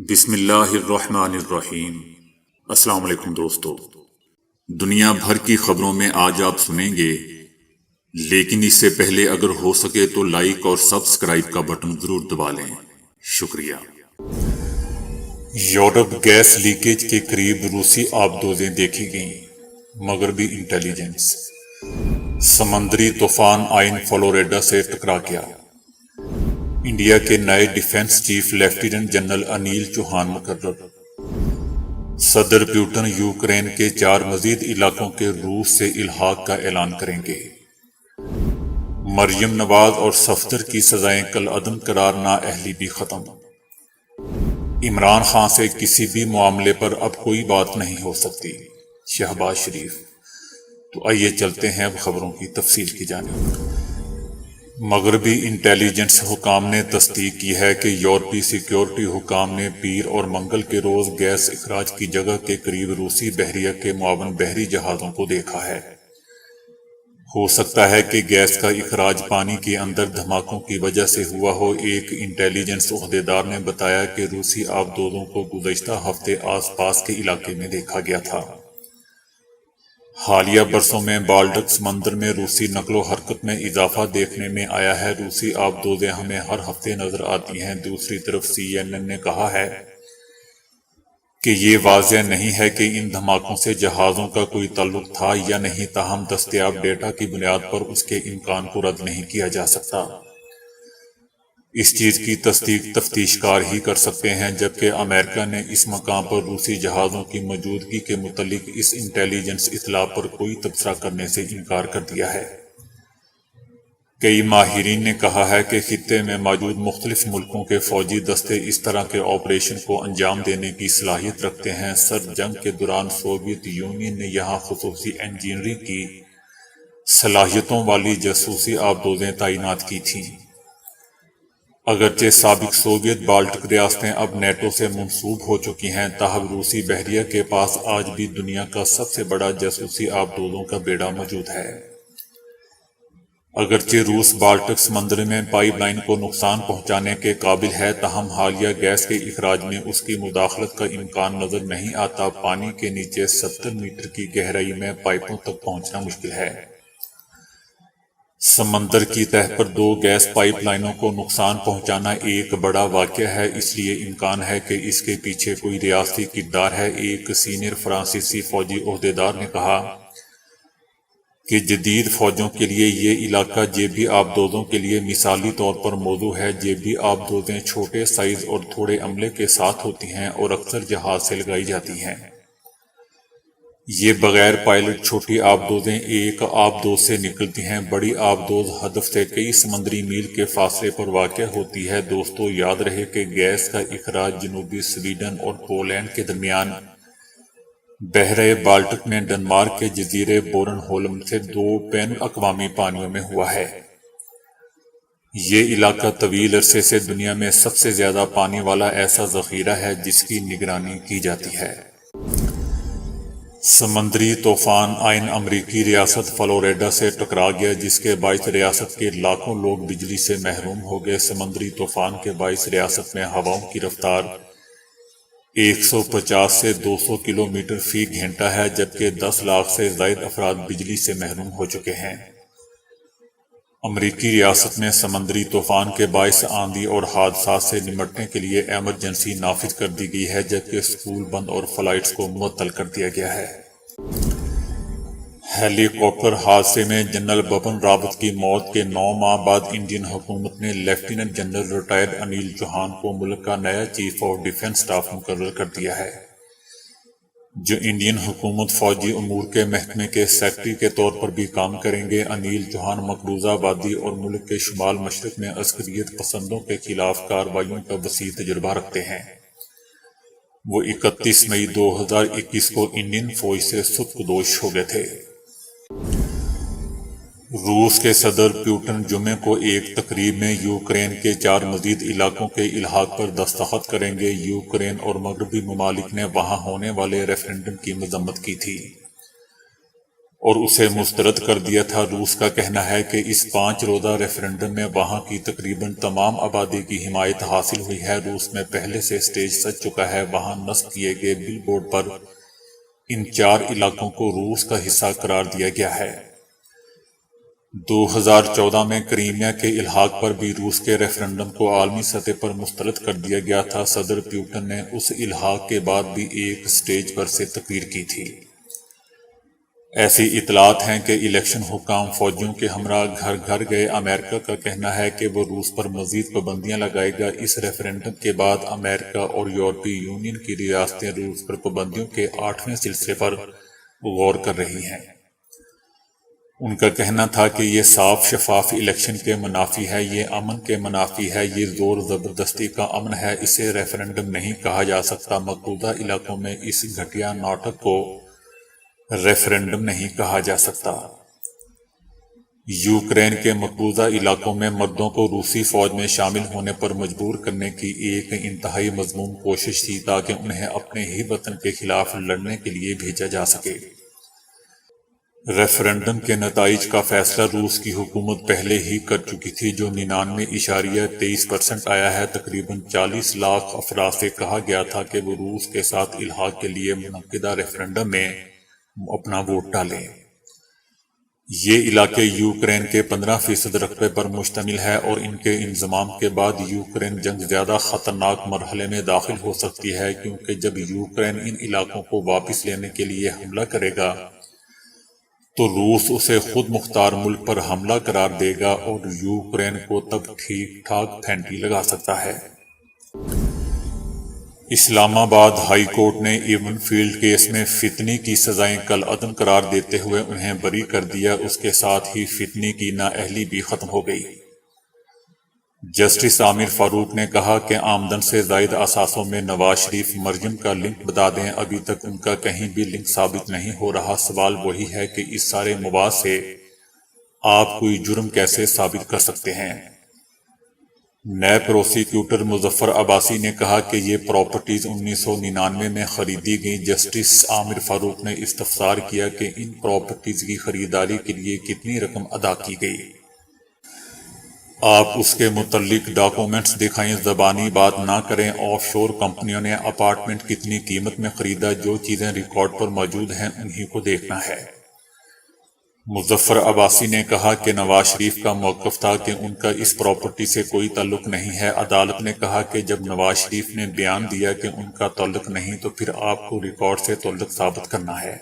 بسم اللہ الرحمن الرحیم۔ السلام علیکم دوستو، دنیا بھر کی خبروں میں آج آپ سنیں گے، لیکن اس سے پہلے اگر ہو سکے تو لائک اور سبسکرائب کا بٹن ضرور دبا لیں، شکریہ۔ یورپ گیس لیکیج کے قریب روسی آبدوزیں دیکھی گئیں، مغربی انٹیلیجنس۔ سمندری طوفان آئین فلوریڈا سے ٹکرا گیا۔ انڈیا کے نئے defence chief lieutenant general Anil Chauhan مقرر۔ صدر پیوٹن یوکرین کے 4 مزید علاقوں کے روس سے الحاق کا اعلان کریں گے۔ مریم نواز اور صفدر کی سزائیں کالعدم قرار نااہلی بھی ختم۔ عمران خان سے کسی بھی معاملے پر اب کوئی بات نہیں ہو سکتی، شہباز شریف۔ تو آئیے چلتے ہیں اب خبروں کی تفصیل کی جانب۔ مغربی انٹیلیجنس حکام نے تصدیق کی ہے کہ یورپی سیکیورٹی حکام نے پیر اور منگل کے روز گیس اخراج کی جگہ کے قریب روسی بحریہ کے معاون بحری جہازوں کو دیکھا ہے۔ ہو سکتا ہے کہ گیس کا اخراج پانی کے اندر دھماکوں کی وجہ سے ہوا ہو۔ ایک انٹیلیجنس عہدیدار نے بتایا کہ روسی آبدوزوں کو گزشتہ ہفتے آس پاس کے علاقے میں دیکھا گیا تھا۔ حالیہ برسوں میں بالٹک سمندر میں روسی نقل و حرکت میں اضافہ دیکھنے میں آیا ہے۔ روسی آبدوزیں ہمیں ہر ہفتے نظر آتی ہیں۔ دوسری طرف CNN نے کہا ہے کہ یہ واضح نہیں ہے کہ ان دھماکوں سے جہازوں کا کوئی تعلق تھا یا نہیں، تاہم دستیاب ڈیٹا کی بنیاد پر اس کے امکان کو رد نہیں کیا جا سکتا۔ اس چیز کی تصدیق تفتیش کار ہی کر سکتے ہیں، جبکہ امریکہ نے اس مقام پر روسی جہازوں کی موجودگی کے متعلق اس انٹیلیجنس اطلاع پر کوئی تبصرہ کرنے سے انکار کر دیا ہے۔ کئی ماہرین نے کہا ہے کہ خطے میں موجود مختلف ملکوں کے فوجی دستے اس طرح کے آپریشن کو انجام دینے کی صلاحیت رکھتے ہیں۔ سرد جنگ کے دوران سوویت یونین نے یہاں خصوصی انجینئرنگ کی صلاحیتوں والی جاسوسی آبدوزیں تعینات کی تھیں۔ اگرچہ سابق سوویت بالٹک ریاستیں اب نیٹو سے منسوب ہو چکی ہیں، تاہم روسی بحریہ کے پاس آج بھی دنیا کا سب سے بڑا جاسوسی آبدوزوں کا بیڑا موجود ہے۔ اگرچہ روس بالٹک سمندر میں پائپ لائن کو نقصان پہنچانے کے قابل ہے، تاہم حالیہ گیس کے اخراج میں اس کی مداخلت کا امکان نظر نہیں آتا۔ پانی کے نیچے 70 میٹر کی گہرائی میں پائپوں تک پہنچنا مشکل ہے۔ سمندر کی تہہ پر 2 گیس پائپ لائنوں کو نقصان پہنچانا ایک بڑا واقعہ ہے، اس لیے امکان ہے کہ اس کے پیچھے کوئی ریاستی کردار ہے۔ ایک سینئر فرانسیسی فوجی عہدیدار نے کہا کہ جدید فوجوں کے لیے یہ علاقہ جیبی آبدوزوں کے لیے مثالی طور پر موزوں ہے۔ جیبی آبدوزیں چھوٹے سائز اور تھوڑے عملے کے ساتھ ہوتی ہیں اور اکثر جہاز سے لگائی جاتی ہیں۔ یہ بغیر پائلٹ چھوٹی آبدوزیں ایک آبدوز سے نکلتی ہیں۔ بڑی آبدوز ہدف سے کئی سمندری میل کے فاصلے پر واقع ہوتی ہے۔ دوستو، یاد رہے کہ گیس کا اخراج جنوبی سویڈن اور پولینڈ کے درمیان بحیرہ بالٹک میں ڈنمارک کے جزیرے بورن ہولم سے 2 بین الاقوامی پانیوں میں ہوا ہے۔ یہ علاقہ طویل عرصے سے دنیا میں سب سے زیادہ پانی والا ایسا ذخیرہ ہے جس کی نگرانی کی جاتی ہے۔ سمندری طوفان آئین امریکی ریاست فلوریڈا سے ٹکرا گیا، جس کے باعث ریاست کے لاکھوں لوگ بجلی سے محروم ہو گئے۔ سمندری طوفان کے باعث ریاست میں ہواؤں کی رفتار 150 سے 200 کلومیٹر فی گھنٹہ ہے، جبکہ 10 لاکھ سے زائد افراد بجلی سے محروم ہو چکے ہیں۔ امریکی ریاست میں سمندری طوفان کے باعث آندھی اور حادثات سے نمٹنے کے لیے ایمرجنسی نافذ کر دی گئی ہے، جبکہ اسکول بند اور فلائٹس کو معطل کر دیا گیا ہے۔ ہیلی کاپٹر حادثے میں جنرل بپن راوت کی موت کے 9 ماہ بعد انڈین حکومت نے lieutenant general retired Anil Chauhan کو ملک کا نیا چیف آف ڈیفنس اسٹاف مقرر کر دیا ہے، جو انڈین حکومت فوجی امور کے محکمے کے سیکرٹری کے طور پر بھی کام کریں گے۔ انیل چوہان مقبوضہ وادی اور ملک کے شمال مشرق میں عسکریت پسندوں کے خلاف کارروائیوں کا وسیع تجربہ رکھتے ہیں۔ وہ 31 مئی 2021 کو انڈین فوج سے سبکدوش ہو گئے تھے۔ روس کے صدر پیوٹن جمعے کو ایک تقریب میں یوکرین کے 4 مزید علاقوں کے الحاق پر دستخط کریں گے۔ یوکرین اور مغربی ممالک نے وہاں ہونے والے ریفرنڈم کی مذمت کی تھی۔ اور اسے مسترد کر دیا تھا۔ روس کا کہنا ہے کہ اس 5 روزہ ریفرنڈم میں وہاں کی تقریباً تمام آبادی کی حمایت حاصل ہوئی ہے۔ روس میں پہلے سے سٹیج سج چکا ہے۔ وہاں نصب کیے گئے بل بورڈ پر ان 4 علاقوں کو روس کا حصہ قرار دیا گیا ہے۔ 2014 میں کریمیا کے الحاق پر بھی روس کے ریفرنڈم کو عالمی سطح پر مسترد کر دیا گیا تھا۔ صدر پوٹن نے اس الحاق کے بعد بھی ایک سٹیج پر سے تقریر کی تھی۔ ایسی اطلاعات ہیں کہ الیکشن حکام فوجیوں کے ہمراہ گھر گھر گئے۔ امریکہ کا کہنا ہے کہ وہ روس پر مزید پابندیاں لگائے گا۔ اس ریفرنڈم کے بعد امریکہ اور یورپی یونین کی ریاستیں روس پر پابندیوں کے 8ویں سلسلے پر غور کر رہی ہیں۔ ان کا کہنا تھا کہ یہ صاف شفاف الیکشن کے منافی ہے، یہ امن کے منافی ہے، یہ زور زبردستی کا امن ہے، اسے ریفرنڈم نہیں کہا جا سکتا۔ مقبوضہ علاقوں میں اس گھٹیا ناٹک کو ریفرنڈم نہیں کہا جا سکتا۔ یوکرین کے مقبوضہ علاقوں میں مردوں کو روسی فوج میں شامل ہونے پر مجبور کرنے کی ایک انتہائی مذموم کوشش تھی تاکہ انہیں اپنے ہی وطن کے خلاف لڑنے کے لیے بھیجا جا سکے۔ ریفرنڈم کے نتائج کا فیصلہ روس کی حکومت پہلے ہی کر چکی تھی، جو 99.23% آیا ہے۔ تقریباً 40 لاکھ افراد سے کہا گیا تھا کہ وہ روس کے ساتھ الحاق کے لیے منعقدہ ریفرنڈم میں اپنا ووٹ ڈالیں۔ یہ علاقے یوکرین کے 15% رقبے پر مشتمل ہے اور ان کے انضمام کے بعد یوکرین جنگ زیادہ خطرناک مرحلے میں داخل ہو سکتی ہے، کیونکہ جب یوکرین ان علاقوں کو واپس لینے کے لیے حملہ کرے گا تو روس اسے خود مختار ملک پر حملہ قرار دے گا اور یوکرین کو تب ٹھیک ٹھاک پھینٹی لگا سکتا ہے۔ اسلام آباد ہائی کورٹ نے ایون فیلڈ کیس میں فتنی کی سزائیں کالعدم قرار دیتے ہوئے انہیں بری کر دیا۔ اس کے ساتھ ہی فتنی کی نااہلی بھی ختم ہو گئی۔ جسٹس عامر فاروق نے کہا کہ آمدن سے زائد اثاثوں میں نواز شریف مریم کا لنک بتا دیں، ابھی تک ان کا کہیں بھی لنک ثابت نہیں ہو رہا۔ سوال وہی ہے کہ اس سارے مواد سے آپ کوئی جرم کیسے ثابت کر سکتے ہیں؟ نیب پروسیکیوٹر مظفر عباسی نے کہا کہ یہ پراپرٹیز 1999 میں خریدی گئیں۔ جسٹس عامر فاروق نے استفسار کیا کہ ان پراپرٹیز کی خریداری کے لیے کتنی رقم ادا کی گئی؟ آپ اس کے متعلق ڈاکومنٹس دکھائیں، زبانی بات نہ کریں۔ آف شور کمپنیوں نے اپارٹمنٹ کتنی قیمت میں خریدا؟ جو چیزیں ریکارڈ پر موجود ہیں انہی کو دیکھنا ہے۔ مظفر عباسی نے کہا کہ نواز شریف کا موقف تھا کہ ان کا اس پراپرٹی سے کوئی تعلق نہیں ہے۔ عدالت نے کہا کہ جب نواز شریف نے بیان دیا کہ ان کا تعلق نہیں تو پھر آپ کو ریکارڈ سے تعلق ثابت کرنا ہے۔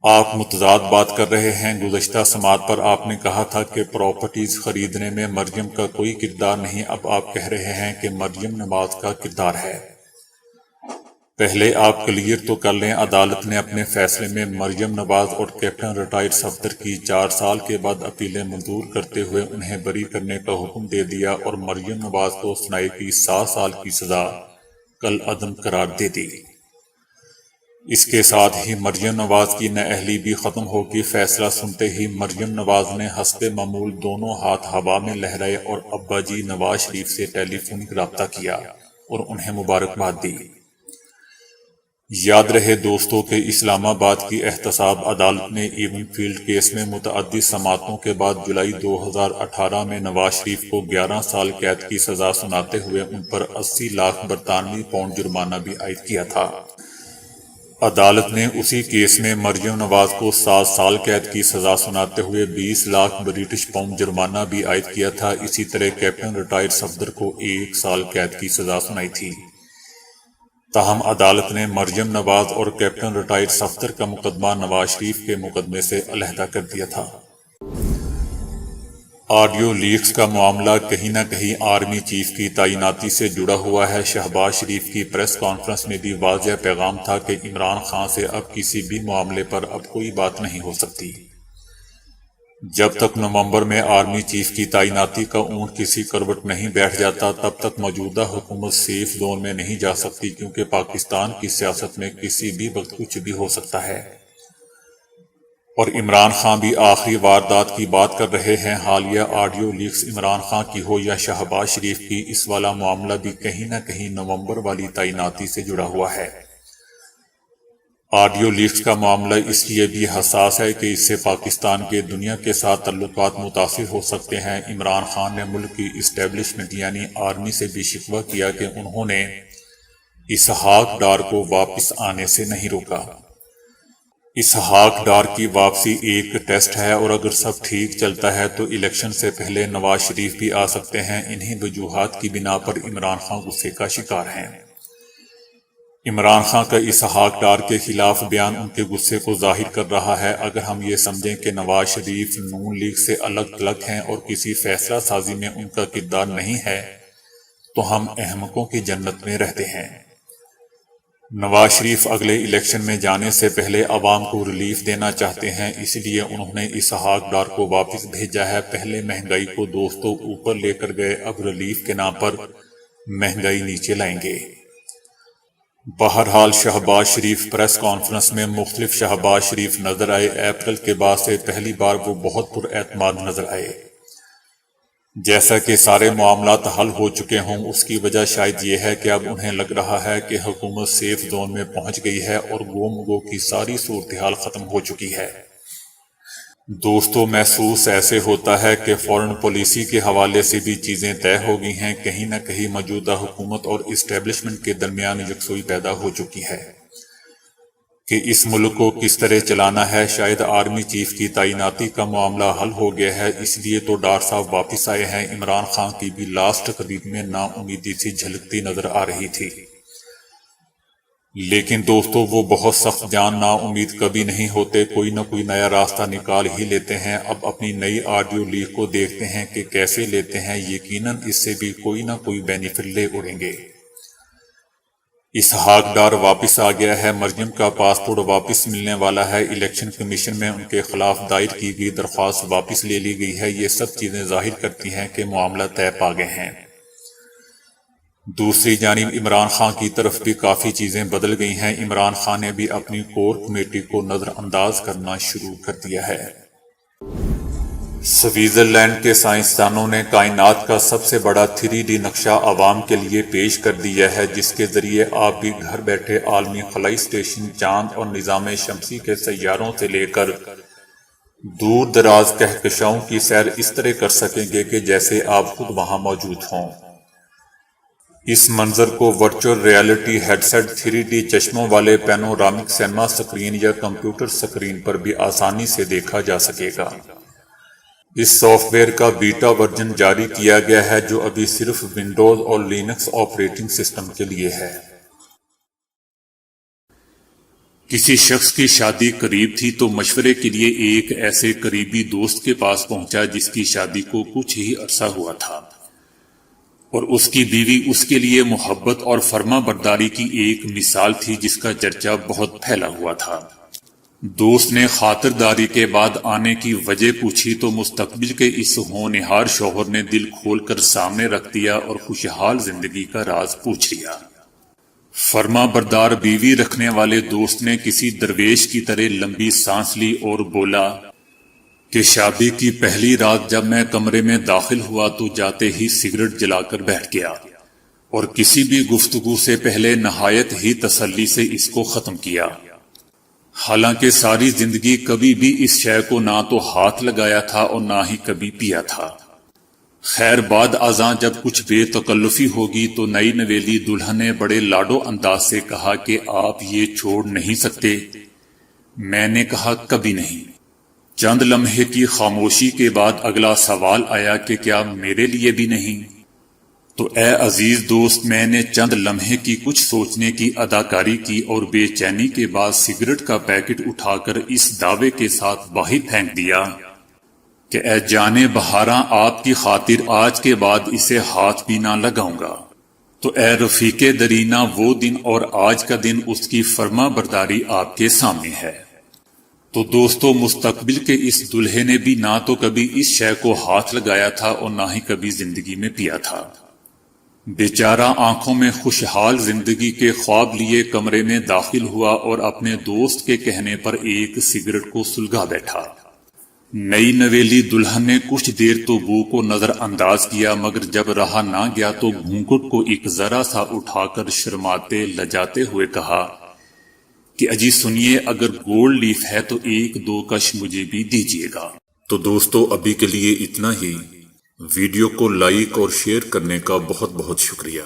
آپ متضاد بات کر رہے ہیں۔ گزشتہ سماعت پر آپ نے کہا تھا کہ پراپرٹیز خریدنے میں مریم کا کوئی کردار نہیں، اب آپ کہہ رہے ہیں کہ مریم نواز کا کردار ہے۔ پہلے آپ کلیئر تو کر لیں۔ عدالت نے اپنے فیصلے میں مریم نواز اور کیپٹن ریٹائرڈ صفدر کی 4 سال کے بعد اپیلیں منظور کرتے ہوئے انہیں بری کرنے کا حکم دے دیا اور مریم نواز کو سنائی کی 7 سال کی سزا کالعدم قرار دے دی۔ اس کے ساتھ ہی مریم نواز کی نااہلی بھی ختم ہوگی۔ فیصلہ سنتے ہی مریم نواز نے حسب معمول دونوں ہاتھ ہوا میں لہرائے اور ابا جی نواز شریف سے ٹیلی فونک رابطہ کیا اور انہیں مبارکباد دی۔ یاد رہے دوستو کہ اسلام آباد کی احتساب عدالت نے ایون فیلڈ کیس میں متعدد سماعتوں کے بعد جولائی 2018 میں نواز شریف کو 11 سال قید کی سزا سناتے ہوئے ان پر 80 لاکھ برطانوی پاؤنڈ جرمانہ بھی عائد کیا تھا۔ عدالت نے اسی کیس میں مریم نواز کو 7 سال قید کی سزا سناتے ہوئے 20 لاکھ برٹش پاؤنڈ جرمانہ بھی عائد کیا تھا۔ اسی طرح کیپٹن ریٹائرڈ صفدر کو 1 سال قید کی سزا سنائی تھی۔ تاہم عدالت نے مریم نواز اور کیپٹن ریٹائرڈ صفدر کا مقدمہ نواز شریف کے مقدمے سے علیحدہ کر دیا تھا۔ آڈیو لیکس کا معاملہ کہیں نہ کہیں آرمی چیف کی تعیناتی سے جڑا ہوا ہے۔ شہباز شریف کی پریس کانفرنس میں بھی واضح پیغام تھا کہ عمران خان سے اب کسی بھی معاملے پر اب کوئی بات نہیں ہو سکتی۔ جب تک نومبر میں آرمی چیف کی تعیناتی کا اونٹ کسی کروٹ نہیں بیٹھ جاتا تب تک موجودہ حکومت سیف زون میں نہیں جا سکتی، کیونکہ پاکستان کی سیاست میں کسی بھی وقت کچھ بھی ہو سکتا ہے۔ اور عمران خان بھی آخری واردات کی بات کر رہے ہیں۔ حالیہ آڈیو لیکس عمران خان کی ہو یا شہباز شریف کی، اس والا معاملہ بھی کہیں نہ کہیں نومبر والی تعیناتی سے جڑا ہوا ہے۔ آڈیو لیکس کا معاملہ اس لیے بھی حساس ہے کہ اس سے پاکستان کے دنیا کے ساتھ تعلقات متاثر ہو سکتے ہیں۔ عمران خان نے ملک کی اسٹیبلشمنٹ یعنی آرمی سے بھی شکوہ کیا کہ انہوں نے اسحاق ڈار کو واپس آنے سے نہیں روکا۔ اسحاق ڈار کی واپسی ایک ٹیسٹ ہے اور اگر سب ٹھیک چلتا ہے تو الیکشن سے پہلے نواز شریف بھی آ سکتے ہیں۔ انہی وجوہات کی بنا پر عمران خان غصے کا شکار ہیں۔ عمران خان کا اسحاق ڈار کے خلاف بیان ان کے غصے کو ظاہر کر رہا ہے۔ اگر ہم یہ سمجھیں کہ نواز شریف نون لیگ سے الگ تھلگ ہیں اور کسی فیصلہ سازی میں ان کا کردار نہیں ہے تو ہم احمقوں کی جنت میں رہتے ہیں۔ نواز شریف اگلے الیکشن میں جانے سے پہلے عوام کو ریلیف دینا چاہتے ہیں، اس لیے انہوں نے اسحاق ڈار کو واپس بھیجا ہے۔ پہلے مہنگائی کو دوستوں اوپر لے کر گئے، اب ریلیف کے نام پر مہنگائی نیچے لائیں گے۔ بہرحال شہباز شریف پریس کانفرنس میں مختلف شہباز شریف نظر آئے۔ اپریل کے بعد سے پہلی بار وہ بہت پر اعتماد نظر آئے، جیسا کہ سارے معاملات حل ہو چکے ہوں۔ اس کی وجہ شاید یہ ہے کہ اب انہیں لگ رہا ہے کہ حکومت سیف زون میں پہنچ گئی ہے اور گم گو کی ساری صورتحال ختم ہو چکی ہے۔ دوستو، محسوس ایسے ہوتا ہے کہ فورن پالیسی کے حوالے سے بھی چیزیں طے ہو گئی ہیں۔ کہیں نہ کہیں موجودہ حکومت اور اسٹیبلشمنٹ کے درمیان یکسوئی پیدا ہو چکی ہے کہ اس ملک کو کس طرح چلانا ہے۔ شاید آرمی چیف کی تعیناتی کا معاملہ حل ہو گیا ہے، اس لیے تو ڈار صاحب واپس آئے ہیں۔ عمران خان کی بھی لاسٹ تقریر میں نا امیدی سی جھلکتی نظر آ رہی تھی، لیکن دوستو وہ بہت سخت جان نا امید کبھی نہیں ہوتے، کوئی نہ کوئی نیا راستہ نکال ہی لیتے ہیں۔ اب اپنی نئی آڈیو لیک کو دیکھتے ہیں کہ کیسے لیتے ہیں، یقیناً اس سے بھی کوئی نہ کوئی بینیفٹ لے اڑیں گے۔ اسحاق ڈار واپس آ گیا ہے، مریم کا پاسپورٹ واپس ملنے والا ہے، الیکشن کمیشن میں ان کے خلاف دائر کی گئی درخواست واپس لے لی گئی ہے۔ یہ سب چیزیں ظاہر کرتی ہیں کہ معاملہ طے پا گئے ہیں۔ دوسری جانب عمران خان کی طرف بھی کافی چیزیں بدل گئی ہیں۔ عمران خان نے بھی اپنی کور کمیٹی کو نظر انداز کرنا شروع کر دیا ہے۔ سوئٹزرلینڈ کے سائنسدانوں نے کائنات کا سب سے بڑا 3D نقشہ عوام کے لیے پیش کر دیا ہے، جس کے ذریعے آپ بھی گھر بیٹھے عالمی خلائی اسٹیشن، چاند اور نظام شمسی کے سیاروں سے لے کر دور دراز کہکشاؤں کی سیر اس طرح کر سکیں گے کہ جیسے آپ خود وہاں موجود ہوں۔ اس منظر کو virtual reality head set, 3D چشموں والے پینورامک سینما سکرین یا کمپیوٹر سکرین پر بھی آسانی سے دیکھا جا سکے گا۔ اس سافٹ ویئر کا بیٹا ورژن جاری کیا گیا ہے، جو ابھی صرف ونڈوز اور لینکس آپریٹنگ سسٹم کے لیے ہے۔ کسی شخص کی شادی قریب تھی تو مشورے کے لیے ایک ایسے قریبی دوست کے پاس پہنچا جس کی شادی کو کچھ ہی عرصہ ہوا تھا اور اس کی بیوی اس کے لیے محبت اور فرما برداری کی ایک مثال تھی، جس کا چرچا بہت پھیلا ہوا تھا۔ دوست نے خاطرداری کے بعد آنے کی وجہ پوچھی تو مستقبل کے اس ہونہار شوہر نے دل کھول کر سامنے رکھ دیا اور خوشحال زندگی کا راز پوچھ لیا۔ فرما بردار بیوی رکھنے والے دوست نے کسی درویش کی طرح لمبی سانس لی اور بولا کہ شادی کی پہلی رات جب میں کمرے میں داخل ہوا تو جاتے ہی سگریٹ جلا کر بیٹھ گیا اور کسی بھی گفتگو سے پہلے نہایت ہی تسلی سے اس کو ختم کیا۔ حالانکہ ساری زندگی کبھی بھی اس شے کو نہ تو ہاتھ لگایا تھا اور نہ ہی کبھی پیا تھا۔ خیر بعد ازاں جب کچھ بے تکلفی ہوگی تو نئی نویلی دلہن نے بڑے لاڈو انداز سے کہا کہ آپ یہ چھوڑ نہیں سکتے؟ میں نے کہا کبھی نہیں۔ چند لمحے کی خاموشی کے بعد اگلا سوال آیا کہ کیا میرے لیے بھی نہیں؟ تو اے عزیز دوست، میں نے چند لمحے کی کچھ سوچنے کی اداکاری کی اور بے چینی کے بعد سگریٹ کا پیکٹ اٹھا کر اس دعوے کے ساتھ باہر پھینک دیا کہ اے جانے بہاراں، آپ کی خاطر آج کے بعد اسے ہاتھ بھی نہ لگاؤں گا۔ تو اے رفیق درینہ، وہ دن اور آج کا دن، اس کی فرما برداری آپ کے سامنے ہے۔ تو دوستو، مستقبل کے اس دلہے نے بھی نہ تو کبھی اس شے کو ہاتھ لگایا تھا اور نہ ہی کبھی زندگی میں پیا تھا۔ بیچارہ آنکھوں میں خوشحال زندگی کے خواب لیے کمرے میں داخل ہوا اور اپنے دوست کے کہنے پر ایک سگریٹ کو سلگا بیٹھا۔ نئی نویلی دلہن نے کچھ دیر تو بو کو نظر انداز کیا، مگر جب رہا نہ گیا تو گھونگھٹ کو ایک ذرا سا اٹھا کر شرماتے لجاتے ہوئے کہا کہ اجی سنیے اگر گولڈ لیف ہے تو 1-2 کش مجھے بھی دیجیے گا۔ تو دوستو ابھی کے لیے اتنا ہی، ویڈیو کو لائک اور شیئر کرنے کا بہت بہت شکریہ۔